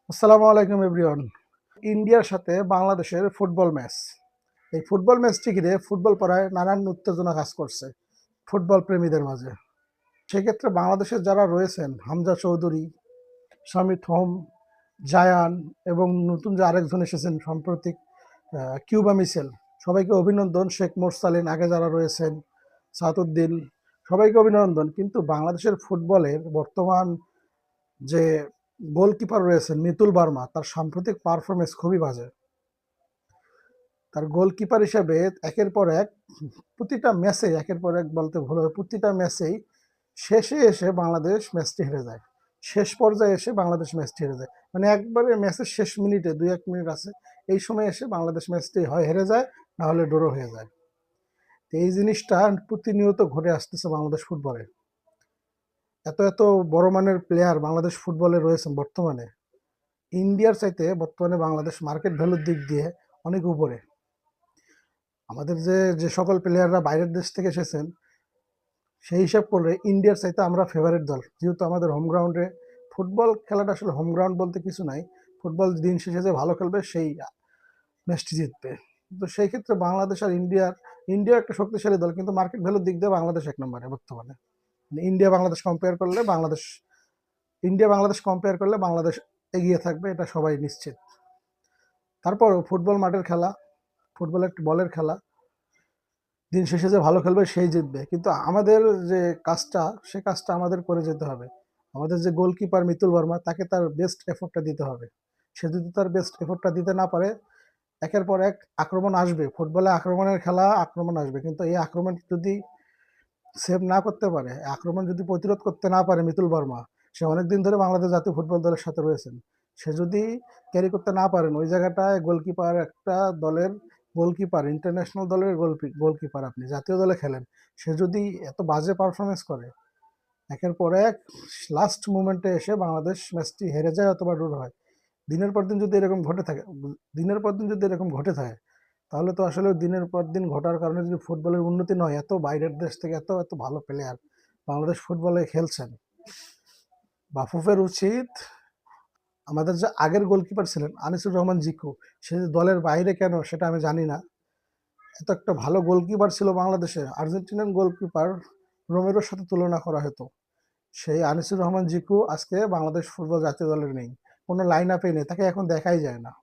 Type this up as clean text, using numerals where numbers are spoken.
আসসালামু আলাইকুম এভরিওয়ান। ইন্ডিয়ার সাথে বাংলাদেশের ফুটবল ম্যাচ। এই ফুটবল ম্যাচটি ঘিরে ফুটবল পাড়ায় নানান উত্তেজনা কাজ করছে ফুটবল প্রেমীদের মাঝে। সেক্ষেত্রে বাংলাদেশের যারা রয়েছেন হামজা চৌধুরী, শামিত হোম, জায়ান এবং নতুন যে আরেকজন এসেছেন সাম্প্রতিক কিউবা মিচেল, সবাইকে অভিনন্দন। শেখ মোরসালিন আগে যারা রয়েছেন, সাদউদ্দিন, সবাইকে অভিনন্দন। কিন্তু বাংলাদেশের ফুটবলের বর্তমান যে গোলকিপার রয়েছেন মিতুল বার্মা, তার সাম্প্রতিক পারফরমেন্স খুবই বাজে। তার গোলকিপার হিসেবে একের পর এক প্রতিটা ম্যাচে, একের পর এক বলতে ভুল হবে, প্রতিটা ম্যাচেই শেষে এসে বাংলাদেশ ম্যাচটি হেরে যায়। শেষ পর্যায়ে এসে বাংলাদেশ ম্যাচটি হেরে যায়, মানে একবারে ম্যাচের শেষ মিনিটে 2-1 মিনিট আছে, এই সময় এসে বাংলাদেশ ম্যাচটি হয় হেরে যায়, না হলে ড্র হয়ে যায়। তো এই জিনিসটা প্রতিনিয়ত ঘটে আসতেছে বাংলাদেশ ফুটবলে। এত এত বড় মানের প্লেয়ার বাংলাদেশ ফুটবলে রয়েছেন বর্তমানে। ইন্ডিয়ার চাইতে বর্তমানে বাংলাদেশ মার্কেট ভ্যালুর দিক দিয়ে অনেক উপরে। আমাদের যে যে সকল প্লেয়াররা বাইরের দেশ থেকে এসেছেন, সেই হিসাব করলে ইন্ডিয়ার চাইতে আমরা ফেভারিট দল, যেহেতু আমাদের হোম গ্রাউন্ডে ফুটবল খেলাটা, আসলে হোম গ্রাউন্ড বলতে কিছু নাই, ফুটবল দিন শেষে যে ভালো খেলবে সেই ম্যাচটি জিতবে। তো সেই ক্ষেত্রে বাংলাদেশ আর ইন্ডিয়া একটা শক্তিশালী দল, কিন্তু মার্কেট ভ্যালুর দিক দিয়ে বাংলাদেশ এক নম্বরে বর্তমানে। মানে ইন্ডিয়া বাংলাদেশ কম্পেয়ার করলে বাংলাদেশ এগিয়ে থাকবে, এটা সবাই নিশ্চিত। তারপরও ফুটবল মাঠের খেলা, ফুটবল একটি বলের খেলা, দিন শেষে যে ভালো খেলবে সেই জিতবে। কিন্তু আমাদের যে কাজটা, সে কাজটা আমাদের করে যেতে হবে। আমাদের যে গোলকিপার মিতুল বর্মা, তাকে তার বেস্ট এফোর্টটা দিতে হবে। সে যদি তার বেস্ট এফোর্টটা দিতে না পারে, একের পর এক আক্রমণ আসবে। ফুটবলে আক্রমণের খেলা, আক্রমণ আসবে, কিন্তু এই আক্রমণ যদি সেভ না করতে পারে, আক্রমণ যদি প্রতিরোধ করতে না পারে মিতুল বর্মা, সে অনেকদিন ধরে বাংলাদেশ জাতীয় ফুটবল দলের সাথে রয়েছেন, সে যদি ক্যারি করতে না পারেন ওই জায়গাটায়, গোলকিপার একটা দলের গোলকিপার, ইন্টারন্যাশনাল দলের গোলকিপার, আপনি জাতীয় দলে খেলেন, সে যদি এত বাজে পারফরমেন্স করে, একের পর এক লাস্ট মুমেন্টে এসে বাংলাদেশ ম্যাচটি হেরে যায় অথবা ড্র হয়, দিনের পর দিন যদি এরকম ঘটে থাকে দিনের পর দিন যদি এরকম ঘটে থাকে, তাহলে তো আসলে দিনের পর দিন ঘটার কারণে যদি ফুটবলের উন্নতি নয়, এত বাইরের দেশ থেকে এত এত ভালো প্লেয়ার বাংলাদেশ ফুটবলে খেলছেন, বাফুফের উচিত, আমাদের যে আগের গোলকিপার ছিলেন আনিসুর রহমান জিকু, সে যে দলের বাইরে কেন সেটা আমি জানি না। এত একটা ভালো গোলকিপার ছিল বাংলাদেশে, আর্জেন্টিনান গোলকিপার রোমেরোর সাথে তুলনা করা হতো। সেই আনিসুর রহমান জিকু আজকে বাংলাদেশ ফুটবল জাতীয় দলের নেই, কোনো লাইন আপে নেই, তাকে এখন দেখাই যায় না।